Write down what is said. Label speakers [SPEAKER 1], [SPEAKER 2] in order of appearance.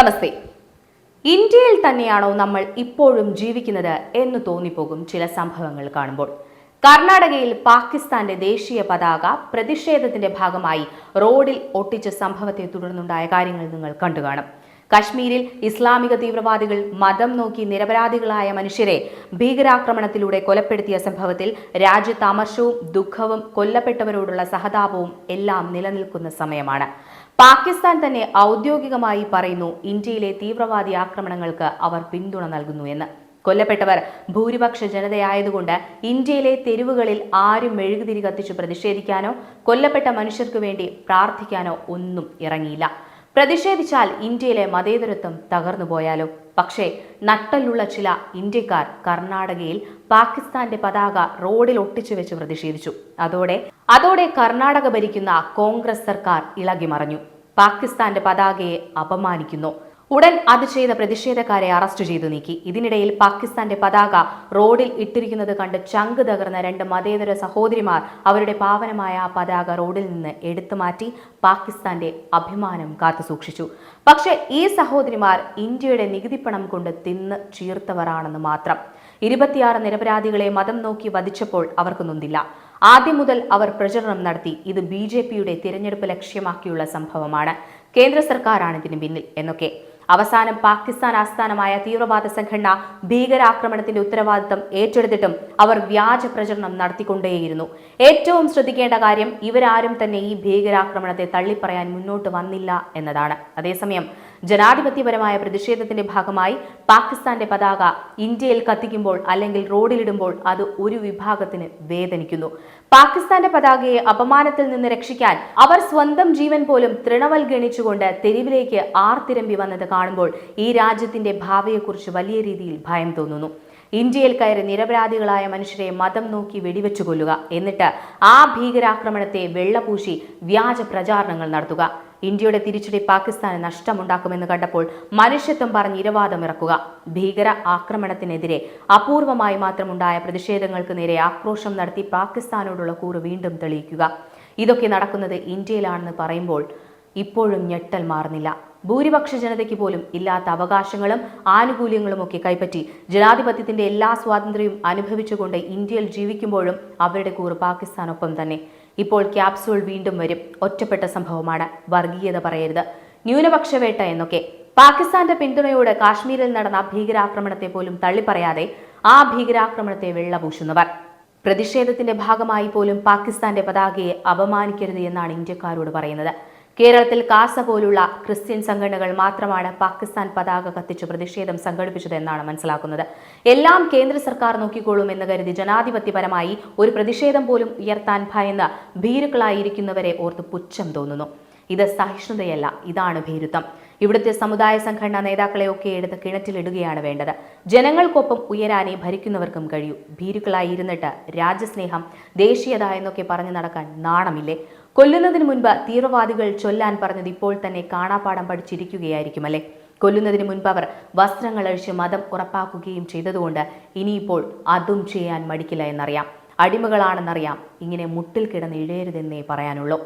[SPEAKER 1] നമസ്തേ. ഇന്ത്യയിൽ തന്നെയാണോ നമ്മൾ ഇപ്പോഴും ജീവിക്കുന്നത് എന്ന് തോന്നിപ്പോകും ചില സംഭവങ്ങൾ കാണുമ്പോൾ. കർണാടകയിൽ പാകിസ്ഥാന്റെ ദേശീയ പതാക പ്രതിഷേധത്തിന്റെ ഭാഗമായി റോഡിൽ ഒട്ടിച്ച സംഭവത്തെ തുടർന്നുണ്ടായ കാര്യങ്ങൾ നിങ്ങൾ കണ്ടുകാണും. കശ്മീരിൽ ഇസ്ലാമിക തീവ്രവാദികൾ മതം നോക്കി നിരപരാധികളായ മനുഷ്യരെ ഭീകരാക്രമണത്തിലൂടെ കൊലപ്പെടുത്തിയ സംഭവത്തിൽ രാജ്യത്ത് അമർഷവും ദുഃഖവും കൊല്ലപ്പെട്ടവരോടുള്ള സഹതാപവും എല്ലാം നിലനിൽക്കുന്ന സമയമാണ്. പാകിസ്ഥാൻ തന്നെ ഔദ്യോഗികമായി പറയുന്നു ഇന്ത്യയിലെ തീവ്രവാദി ആക്രമണങ്ങൾക്ക് അവർ പിന്തുണ നൽകുന്നു എന്ന്. കൊല്ലപ്പെട്ടവർ ഭൂരിപക്ഷ ജനതയായതുകൊണ്ട് ഇന്ത്യയിലെ തെരുവുകളിൽ ആരും മെഴുകുതിരി കത്തിച്ചു പ്രതിഷേധിക്കാനോ കൊല്ലപ്പെട്ട മനുഷ്യർക്കു വേണ്ടി പ്രാർത്ഥിക്കാനോ ഒന്നും ഇറങ്ങിയില്ല. പ്രതിഷേധിച്ചാൽ ഇന്ത്യയിലെ മതേതരത്വം തകർന്നു പോയാലോ? പക്ഷേ നട്ടലുള്ള ചില ഇന്ത്യക്കാർ കർണാടകയിൽ പാകിസ്ഥാന്റെ പതാക റോഡിൽ ഒട്ടിച്ചു വെച്ച് പ്രതിഷേധിച്ചു. അതോടെ കർണാടക ഭരിക്കുന്ന കോൺഗ്രസ് സർക്കാർ ഇളകിമറിഞ്ഞു. പാകിസ്ഥാന്റെ പതാകയെ അപമാനിക്കുന്നു. ഉടൻ അത് ചെയ്ത പ്രതിഷേധക്കാരെ അറസ്റ്റ് ചെയ്തു നീക്കി. ഇതിനിടയിൽ പാകിസ്ഥാന്റെ പതാക റോഡിൽ ഇട്ടിരിക്കുന്നത് കണ്ട് ചങ്ക് തകർന്ന രണ്ട് മതേതര സഹോദരിമാർ അവരുടെ പാവനമായ ആ പതാക റോഡിൽ നിന്ന് എടുത്തു മാറ്റി പാകിസ്ഥാന്റെ അഭിമാനം കാത്തുസൂക്ഷിച്ചു. പക്ഷേ ഈ സഹോദരിമാർ ഇന്ത്യയുടെ നികുതിപ്പണം കൊണ്ട് തിന്ന് ചീർത്തവരാണെന്ന് മാത്രം. 26 നിരപരാധികളെ മതം നോക്കി വധിച്ചപ്പോൾ അവർക്ക് നൊന്തില്ല. ആദ്യം മുതൽ അവർ പ്രചരണം നടത്തി ഇത് BJPയുടെ തിരഞ്ഞെടുപ്പ് ലക്ഷ്യമാക്കിയുള്ള സംഭവമാണ്, കേന്ദ്ര സർക്കാരാണ് ഇതിന് പിന്നിൽ എന്നൊക്കെ. അവസാനം പാകിസ്ഥാൻ ആസ്ഥാനമായ തീവ്രവാദ സംഘടന ഭീകരാക്രമണത്തിന്റെ ഉത്തരവാദിത്തം ഏറ്റെടുത്തിട്ടും അവർ വ്യാജ പ്രചരണം നടത്തിക്കൊണ്ടേയിരുന്നു. ഏറ്റവും ശ്രദ്ധിക്കേണ്ട കാര്യം ഇവരാരും തന്നെ ഈ ഭീകരാക്രമണത്തെ തള്ളിപ്പറയാൻ മുന്നോട്ട് വന്നില്ല എന്നതാണ്. അതേസമയം ജനാധിപത്യപരമായ പ്രതിഷേധത്തിന്റെ ഭാഗമായി പാകിസ്ഥാന്റെ പതാക ഇന്ത്യയിൽ കത്തിക്കുമ്പോൾ അല്ലെങ്കിൽ റോഡിലിടുമ്പോൾ അത് ഒരു വിഭാഗത്തിന് വേദനിക്കുന്നു. പാകിസ്ഥാന്റെ പതാകയെ അപമാനത്തിൽ നിന്ന് രക്ഷിക്കാൻ അവർ സ്വന്തം ജീവൻ പോലും തൃണവൽഗണിച്ചുകൊണ്ട് തെരുവിലേക്ക് ആർത്തിരമ്പി വന്നത് കാണുമ്പോൾ ഈ രാജ്യത്തിന്റെ ഭാവിയെക്കുറിച്ച് വലിയ രീതിയിൽ ഭയം തോന്നുന്നു. ഇന്ത്യയിൽ കയറി നിരപരാധികളായ മനുഷ്യരെ മതം നോക്കി വെടിവെച്ചു കൊല്ലുക, എന്നിട്ട് ആ ഭീകരാക്രമണത്തെ വെള്ളപൂശി വ്യാജ പ്രചാരണങ്ങൾ നടത്തുക. ഇന്ത്യയുടെ തിരിച്ചടി പാകിസ്ഥാന് നഷ്ടമുണ്ടാക്കുമെന്ന് കണ്ടപ്പോൾ മനുഷ്യത്വം പറഞ്ഞ് ഇരവാദം ഇറക്കുക. ഭീകര ആക്രമണത്തിനെതിരെ അപൂർവമായി മാത്രമുണ്ടായ പ്രതിഷേധങ്ങൾക്ക് നേരെ ആക്രോശം നടത്തി പാകിസ്ഥാനോടുള്ള കൂറ് വീണ്ടും തെളിയിക്കുക. ഇതൊക്കെ നടക്കുന്നത് ഇന്ത്യയിലാണെന്ന് പറയുമ്പോൾ ഇപ്പോഴും ഞെട്ടൽ മാറുന്നില്ല. ഭൂരിപക്ഷ ജനതയ്ക്ക് പോലും ഇല്ലാത്ത അവകാശങ്ങളും ആനുകൂല്യങ്ങളും ഒക്കെ കൈപ്പറ്റി ജനാധിപത്യത്തിന്റെ എല്ലാ സ്വാതന്ത്ര്യവും അനുഭവിച്ചുകൊണ്ട് ഇന്ത്യയിൽ ജീവിക്കുമ്പോഴും അവരുടെ കൂറ് പാകിസ്ഥാനൊപ്പം തന്നെ. ഇപ്പോൾ ക്യാപ്സൂൾ വീണ്ടും വരും. ഒറ്റപ്പെട്ട സംഭവമാണ്, വർഗീയത പറയരുത്, ന്യൂനപക്ഷ വേട്ട എന്നൊക്കെ. പാകിസ്ഥാന്റെ പിന്തുണയോട് കാശ്മീരിൽ നടന്ന ഭീകരാക്രമണത്തെ പോലും തള്ളിപ്പറയാതെ ആ ഭീകരാക്രമണത്തെ വെള്ളപൂശുന്നവർ. പ്രതിഷേധത്തിന്റെ ഭാഗമായി പോലും പാകിസ്ഥാന്റെ പതാകയെ അപമാനിക്കരുത് എന്നാണ് ഇന്ത്യക്കാരോട് പറയുന്നത്. കേരളത്തിൽ കാസ പോലുള്ള ക്രിസ്ത്യൻ സംഘടനകൾ മാത്രമാണ് പാകിസ്ഥാൻ പതാക കത്തിച്ച് പ്രതിഷേധം സംഘടിപ്പിച്ചത് എന്നാണ് മനസ്സിലാക്കുന്നത്. എല്ലാം കേന്ദ്ര സർക്കാർ നോക്കിക്കോളും എന്ന് കരുതി ജനാധിപത്യപരമായി ഒരു പ്രതിഷേധം പോലും ഉയർത്താൻ ഭയന്ന് ഭീരുക്കളായിരിക്കുന്നവരെ ഓർത്ത് പുച്ഛം തോന്നുന്നു. ഇത് സഹിഷ്ണുതയല്ല, ഇതാണ് ഭീരുത്വം. ഇവിടുത്തെ സമുദായ സംഘടനാ നേതാക്കളെയൊക്കെ എടുത്ത് കിണറ്റിലിടുകയാണ് വേണ്ടത്. ജനങ്ങൾക്കൊപ്പം ഉയരാനേ ഭരിക്കുന്നവർക്കും കഴിയൂ. ഭീരുക്കളായി ഇരുന്നിട്ട് രാജ്യസ്നേഹം, ദേശീയത എന്നൊക്കെ പറഞ്ഞു നടക്കാൻ നാണമില്ലേ? കൊല്ലുന്നതിന് മുൻപ് തീവ്രവാദികൾ ചൊല്ലാൻ പറഞ്ഞത് ഇപ്പോൾ തന്നെ കാണാപ്പാടം പഠിച്ചിരിക്കുകയായിരിക്കുമല്ലേ? കൊല്ലുന്നതിന് മുൻപ് അവർ വസ്ത്രങ്ങൾ അഴിച്ച് മതം ഉറപ്പാക്കുകയും ചെയ്തതുകൊണ്ട് ഇനിയിപ്പോൾ അതും ചെയ്യാൻ മടിക്കില്ല എന്നറിയാം. അടിമകളാണെന്നറിയാം. ഇങ്ങനെ മുട്ടിൽ കിടന്ന് ഇഴയരുതെന്നേ പറയാനുള്ളൂ.